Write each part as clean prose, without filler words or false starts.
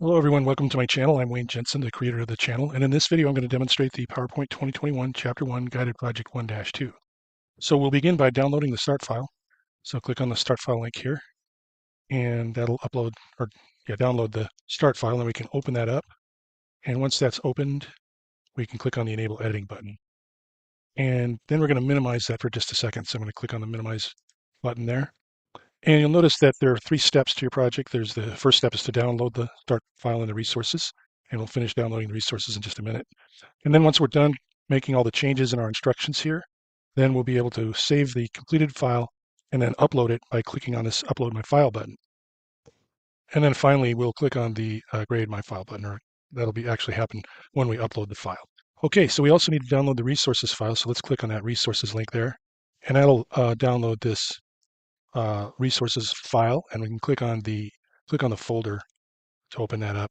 Hello everyone, welcome to my channel. I'm Wayne Jensen, the creator of the channel, and in this video I'm going to demonstrate the PowerPoint 2021 Chapter 1 Guided Project 1-2. So we'll begin by downloading the start file. So click on the start file link here, and that'll download the start file, and we can open that up. And once that's opened, we can click on the Enable Editing button. And then we're going to minimize that for just a second. So I'm going to click on the Minimize button there. And you'll notice that there are 3 steps to your project. There's the first step is to download the start file and the resources, and we'll finish downloading the resources in just a minute. And then once we're done making all the changes in our instructions here, then we'll be able to save the completed file and then upload it by clicking on this Upload My File button. And then finally, we'll click on the Grade My File button, or that'll be actually happen when we upload the file. Okay, so we also need to download the resources file. So let's click on that resources link there, and that'll download this resources file, and we can click on the folder to open that up.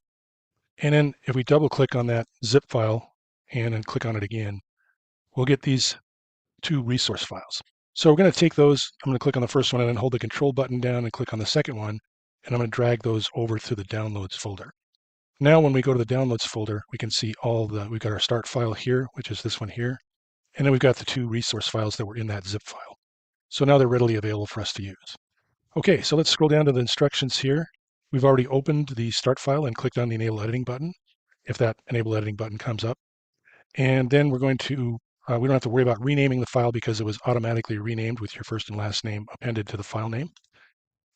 And then if we double click on that zip file and then click on it again, we'll get these 2 resource files. So we're going to take those. I'm going to click on the first one and then hold the control button down and click on the second one, and I'm going to drag those over to the downloads folder. Now when we go to the downloads folder, we can see we've got our start file here, which is this one here, and then we've got the 2 resource files that were in that zip file. So now they're readily available for us to use. Okay, so let's scroll down to the instructions here. We've already opened the start file and clicked on the Enable Editing button, if that Enable Editing button comes up. And then we're going to, we don't have to worry about renaming the file because it was automatically renamed with your first and last name appended to the file name.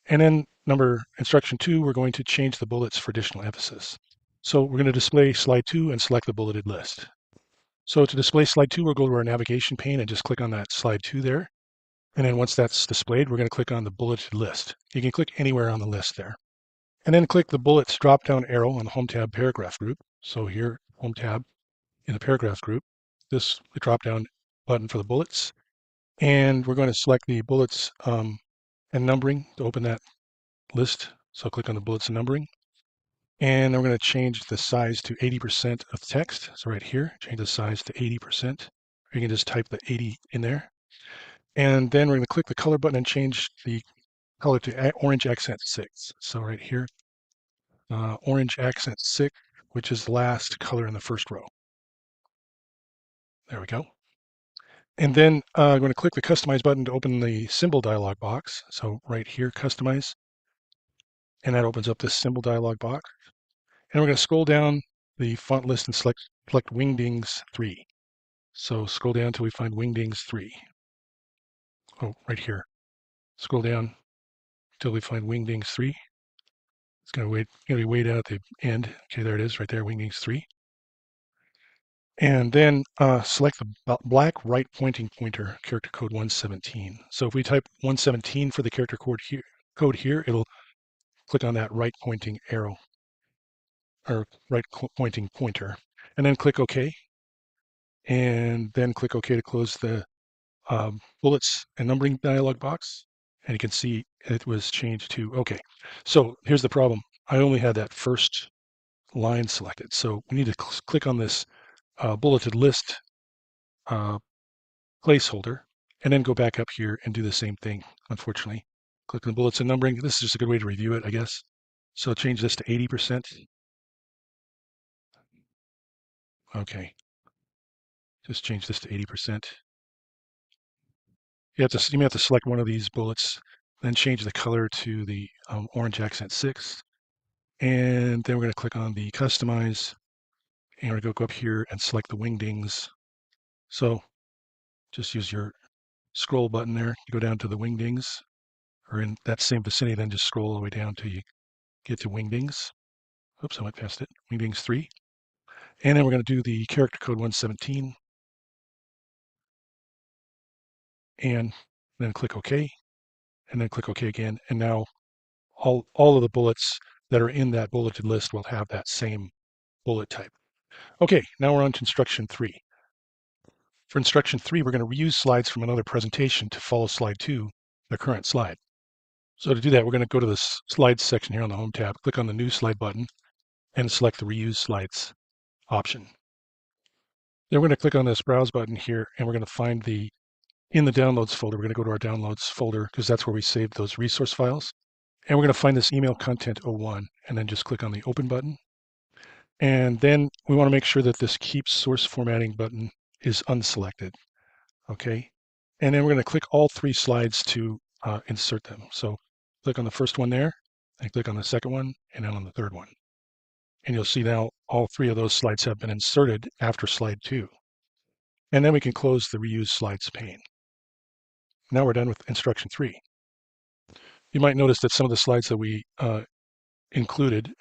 And then instruction 2, we're going to change the bullets for additional emphasis. So we're going to display slide 2 and select the bulleted list. So to display slide 2, we'll go to our navigation pane and just click on that slide 2 there. And then once that's displayed, we're going to click on the bulleted list. You can click anywhere on the list there. And then click the bullets drop-down arrow on the Home tab paragraph group. So here, Home tab in the paragraph group, the drop-down button for the bullets. And we're going to select the bullets and numbering to open that list. So click on the bullets and numbering. And then we're going to change the size to 80% of text. So right here, change the size to 80%. You can just type the 80 in there. And then we're going to click the color button and change the color to orange accent 6. So right here, orange accent 6, which is the last color in the first row. There we go. And then I'm going to click the Customize button to open the symbol dialog box. So right here, Customize. And that opens up this symbol dialog box. And we're going to scroll down the font list and select Wingdings 3. So scroll down until we find Wingdings 3. Oh, right here. Scroll down until we find Wingdings 3. It's going to be way down at the end. Okay, there it is, right there, Wingdings 3. And then select the black right pointing pointer, character code 117. So if we type 117 for the character code here, it'll click on that right pointing arrow, or right pointing pointer, and then click OK. And then click OK to close the bullets and numbering dialog box. And you can see it was changed to OK. So here's the problem. I only had that first line selected. So we need to click on this bulleted list placeholder and then go back up here and do the same thing, unfortunately. Click on the bullets and numbering. This is just a good way to review it, I guess. So change this to 80%. Okay. Just change this to 80%. You may have to select one of these bullets, then change the color to the orange accent 6. And then we're going to click on the Customize, and we're going to go up here and select the Wingdings. So just use your scroll button there. You go down to the Wingdings, or in that same vicinity, then just scroll all the way down till you get to Wingdings. Oops, I went past it. Wingdings 3. And then we're going to do the character code 117. And then click OK. And then click OK again. And now all of the bullets that are in that bulleted list will have that same bullet type. Okay, now we're on to instruction 3. For instruction 3, we're going to reuse slides from another presentation to follow slide 2, the current slide. So to do that, we're going to go to the slides section here on the Home tab, click on the New Slide button, and select the Reuse Slides option. Then we're going to click on this Browse button here, and we're going to find in the Downloads folder, we're going to go to our Downloads folder because that's where we saved those resource files. And we're going to find this Email Content 01, and then just click on the Open button, And then we want to make sure that this keep source formatting button is unselected. Okay. And then we're going to click all three slides to insert them. So click on the first one there, and click on the second one, and then on the third one. And you'll see now all three of those slides have been inserted after slide 2. And then we can close the reuse slides pane. Now we're done with instruction 3. You might notice that some of the slides that we included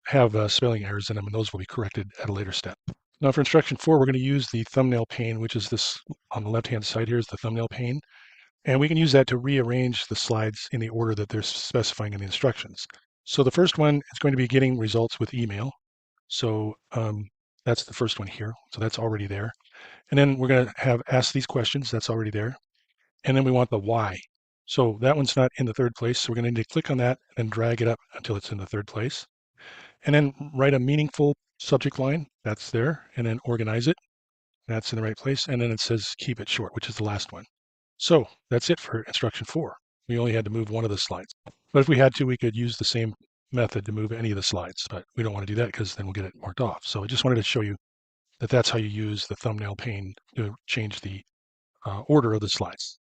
have spelling errors in them, and those will be corrected at a later step. Now for instruction 4, we're going to use the thumbnail pane, which is this on the left-hand side here is the thumbnail pane. And we can use that to rearrange the slides in the order that they're specifying in the instructions. So the first one is going to be getting results with email. So that's the first one here. So that's already there. And then we're going to have ask these questions. That's already there. And then we want the why. So that one's not in the third place. So we're going to need to click on that and drag it up until it's in the third place. And then write a meaningful subject line. That's there. And then organize it. That's in the right place. And then it says keep it short, which is the last one. So that's it for instruction 4. We only had to move one of the slides. But if we had to, we could use the same method to move any of the slides, but we don't want to do that because then we'll get it marked off. So I just wanted to show you that that's how you use the thumbnail pane to change the order of the slides.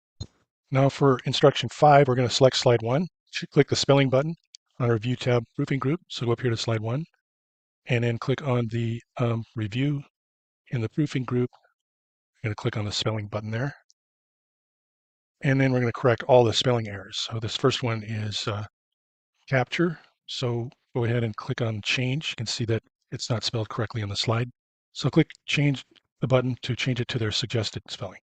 Now for instruction 5, we're going to select slide 1. Click the spelling button on our Review tab proofing group. So go up here to slide 1 and then click on the review in the proofing group. You're going to click on the spelling button there. And then we're going to correct all the spelling errors. So this first one is capture. So go ahead and click on change. You can see that it's not spelled correctly on the slide. So click change the button to change it to their suggested spelling.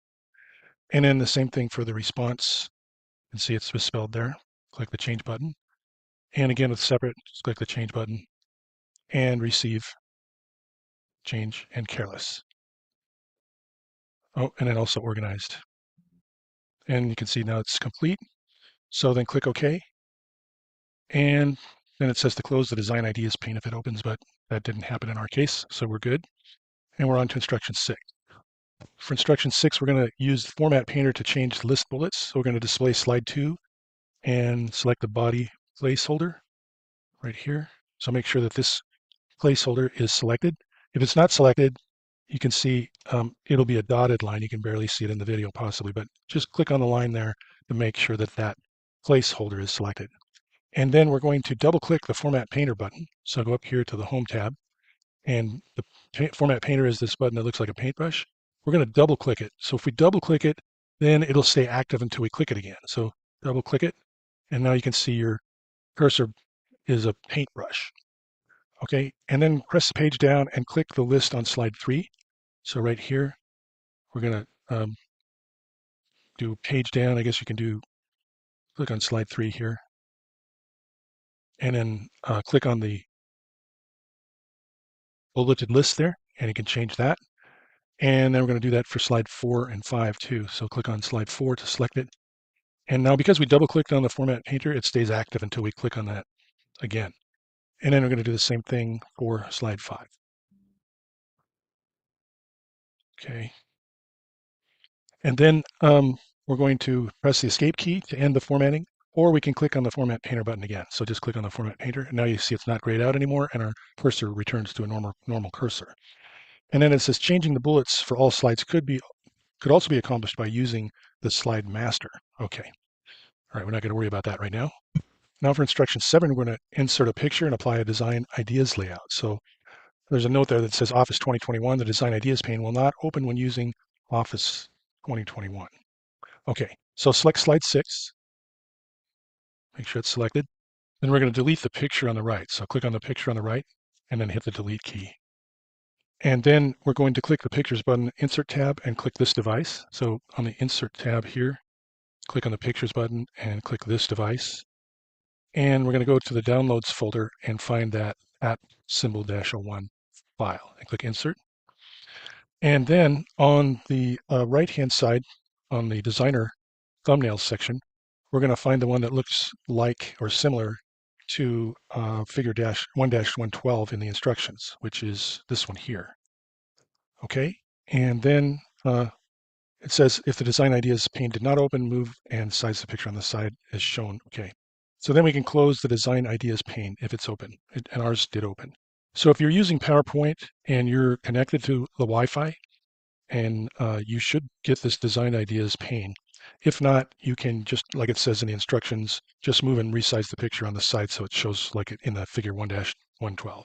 And then the same thing for the response. You can see it's misspelled there. Click the change button. And again, with separate, just click the change button and receive, change, and careless. Oh, and then also organized. And you can see now it's complete. So then click OK. And then it says to close the design ideas pane if it opens, but that didn't happen in our case, so we're good. And we're on to instruction 6. For instruction 6, we're going to use the Format Painter to change the list bullets. So we're going to display slide 2 and select the body placeholder right here. So make sure that this placeholder is selected. If it's not selected, you can see it'll be a dotted line. You can barely see it in the video possibly, but just click on the line there to make sure that that placeholder is selected. And then we're going to double click the Format Painter button. So go up here to the Home tab, and the Format Painter is this button that looks like a paintbrush. We're going to double click it. So if we double click it, then it'll stay active until we click it again. So double click it, and now you can see your cursor is a paintbrush. Okay, and then press the page down and click the list on slide 3. So right here, we're going to do page down. I guess you can do click on slide 3 here, and then click on the bulleted list there, and you can change that. And then we're going to do that for slide 4 and 5 too. So click on slide 4 to select it. And now because we double clicked on the Format Painter, it stays active until we click on that again. And then we're going to do the same thing for slide 5. Okay. And then we're going to press the Escape key to end the formatting, or we can click on the Format Painter button again. So just click on the Format Painter. And now you see it's not grayed out anymore, and our cursor returns to a normal cursor. And then it says changing the bullets for all slides could also be accomplished by using the slide master. Okay. All right, we're not going to worry about that right now. Now for instruction 7, we're going to insert a picture and apply a design ideas layout. So there's a note there that says Office 2021, the design ideas pane will not open when using Office 2021. Okay, so select slide 6. Make sure it's selected. Then we're going to delete the picture on the right. So click on the picture on the right and then hit the delete key. And then we're going to click the Pictures button, Insert tab, and click this device. So on the Insert tab here, click on the Pictures button and click this device. And we're going to go to the Downloads folder and find that app symbol -01 file and click Insert. And then on the right-hand side, on the Designer Thumbnails section, we're going to find the one that looks like or similar to figure 1-112 in the instructions, which is this one here. Okay, and then it says if the design ideas pane did not open, move and size the picture on the side as shown. Okay, so then we can close the design ideas pane if it's open, and ours did open. So if you're using PowerPoint and you're connected to the Wi-Fi, and you should get this design ideas pane. If not, you can just, like it says in the instructions, just move and resize the picture on the side so it shows like it in the figure 1-112.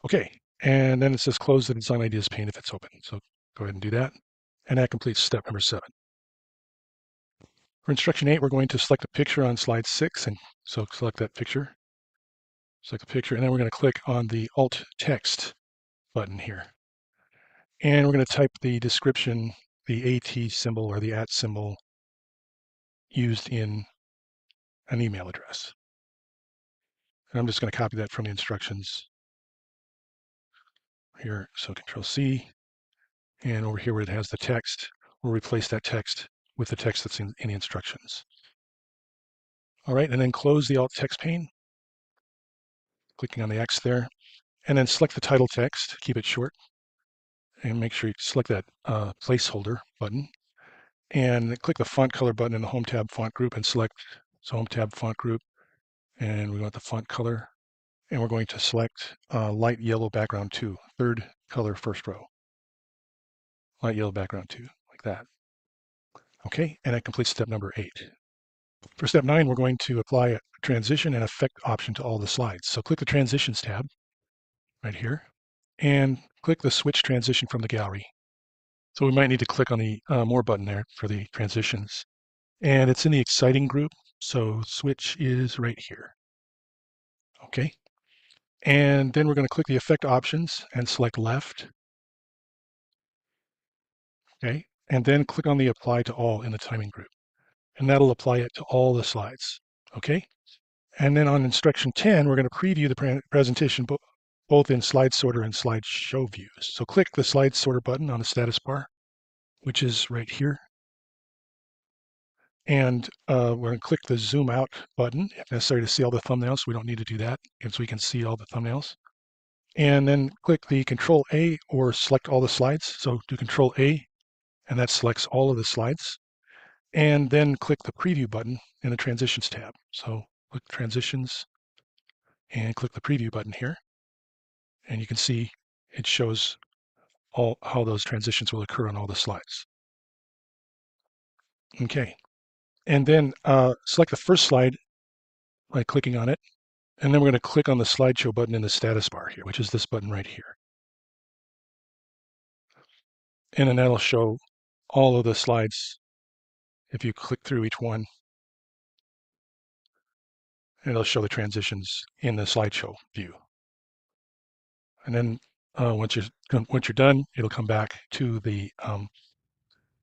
Okay, and then it says close the design ideas pane if it's open. So go ahead and do that. And that completes step number 7. For instruction 8, we're going to select a picture on slide 6. And so select that picture, select the picture, and then we're going to click on the Alt Text button here. And we're going to type the description, the AT symbol or the @ symbol used in an email address. And I'm just going to copy that from the instructions here. So Control C, and over here where it has the text, we'll replace that text with the text that's in the instructions. All right, and then close the Alt Text pane, clicking on the X there, and then select the title text, keep it short, and make sure you select that placeholder button, and click the font color button in the Home tab font group and select Home tab font group, and we want the font color, and we're going to select light yellow background 2, third color first row. Light yellow background 2, like that. Okay, and that completes step number 8. For step 9, we're going to apply a transition and effect option to all the slides. So click the Transitions tab right here, and click the Switch Transition from the gallery. So we might need to click on the More button there for the transitions. And it's in the Exciting group, so Switch is right here. Okay, and then we're going to click the Effect options and select Left. Okay, and then click on the Apply to All in the Timing group, and that'll apply it to all the slides. Okay, and then on instruction 10, we're going to preview the presentation both in slide sorter and slide show views. So click the slide sorter button on the status bar, which is right here. And we're going to click the zoom out button if necessary to see all the thumbnails. We don't need to do that because we can see all the thumbnails. And then click the Control A or select all the slides. So do Control A, and that selects all of the slides. And then click the preview button in the transitions tab. So click transitions and click the preview button here. And you can see it shows all how those transitions will occur on all the slides. Okay, and then select the first slide by clicking on it, and then we're going to click on the slideshow button in the status bar here, which is this button right here. And then that'll show all of the slides if you click through each one, and it'll show the transitions in the slideshow view. And then once you're done, it'll come back to the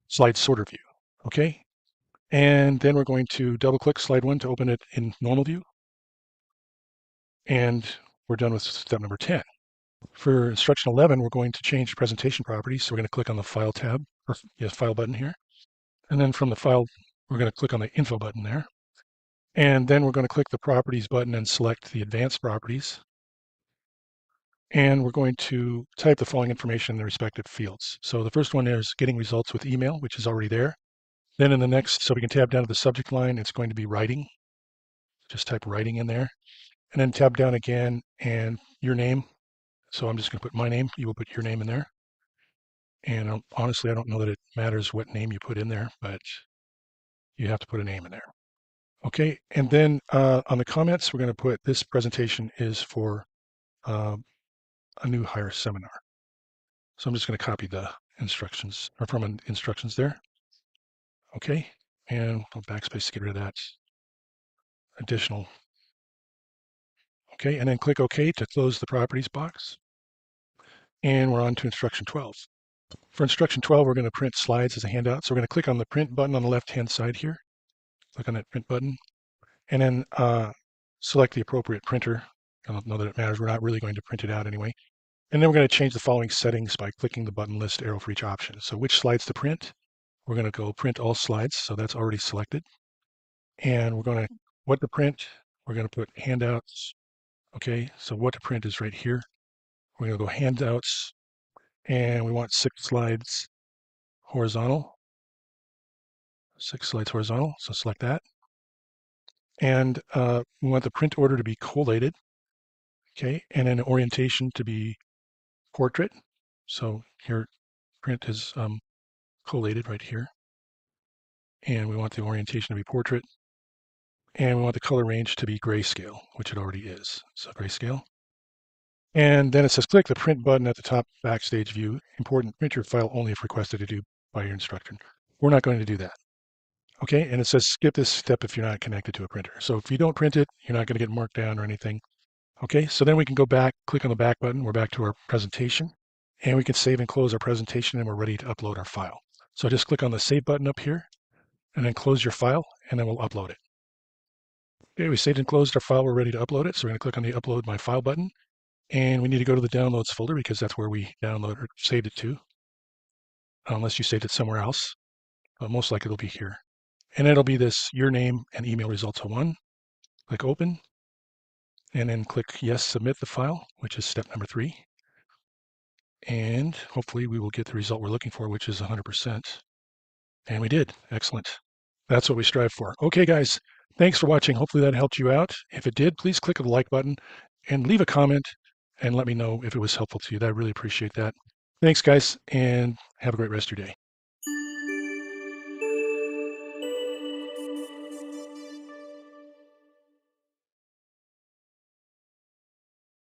slide sorter view. Okay, and then we're going to double click slide 1 to open it in normal view. And we're done with step number 10. For instruction 11, we're going to change presentation properties. So we're going to click on the File tab, or File button here. And then from the File, we're going to click on the Info button there. And then we're going to click the Properties button and select the Advanced Properties. And we're going to type the following information in the respective fields. So the first one is getting results with email, which is already there. Then in the next, so we can tab down to the subject line, it's going to be writing. Just type writing in there. And then tab down again and your name. So I'm just going to put my name. You will put your name in there. And honestly, I don't know that it matters what name you put in there, but you have to put a name in there. Okay, and then on the comments, we're going to put this presentation is for a new hire seminar. So I'm just going to copy the instructions or from instructions there. Okay, and I'll backspace to get rid of that additional. Okay, and then click OK to close the properties box. And we're on to instruction 12. For instruction 12, we're going to print slides as a handout. So we're going to click on the print button on the left-hand side here. Click on that print button, and then select the appropriate printer. I don't know that it matters. We're not really going to print it out anyway. And then we're going to change the following settings by clicking the button list arrow for each option. So which slides to print? We're going to go print all slides. So that's already selected. And we're going to, what to print? We're going to put handouts. Okay, so what to print is right here. We're going to go handouts, and we want 6 slides horizontal. 6 slides horizontal, so select that. And we want the print order to be collated. Okay, and then orientation to be portrait. So your print is collated right here. And we want the orientation to be portrait. And we want the color range to be grayscale, which it already is. So grayscale. And then it says click the print button at the top backstage view. Important, print your file only if requested to do by your instructor. We're not going to do that. Okay, and it says skip this step if you're not connected to a printer. So if you don't print it, you're not going to get marked down or anything. Okay, so then we can go back, click on the back button. We're back to our presentation, and we can save and close our presentation, and we're ready to upload our file. So just click on the save button up here, and then close your file, and then we'll upload it. Okay, we saved and closed our file. We're ready to upload it. So we're going to click on the upload my file button, and we need to go to the downloads folder because that's where we download or saved it to, unless you saved it somewhere else. But most likely it'll be here. And it'll be this your name and email results 1. Click open, and then click yes, submit the file, which is step number 3. And hopefully we will get the result we're looking for, which is 100%. And we did. Excellent. That's what we strive for. Okay, guys, thanks for watching. Hopefully that helped you out. If it did, please click the like button and leave a comment and let me know if it was helpful to you. I really appreciate that. Thanks, guys, and have a great rest of your day.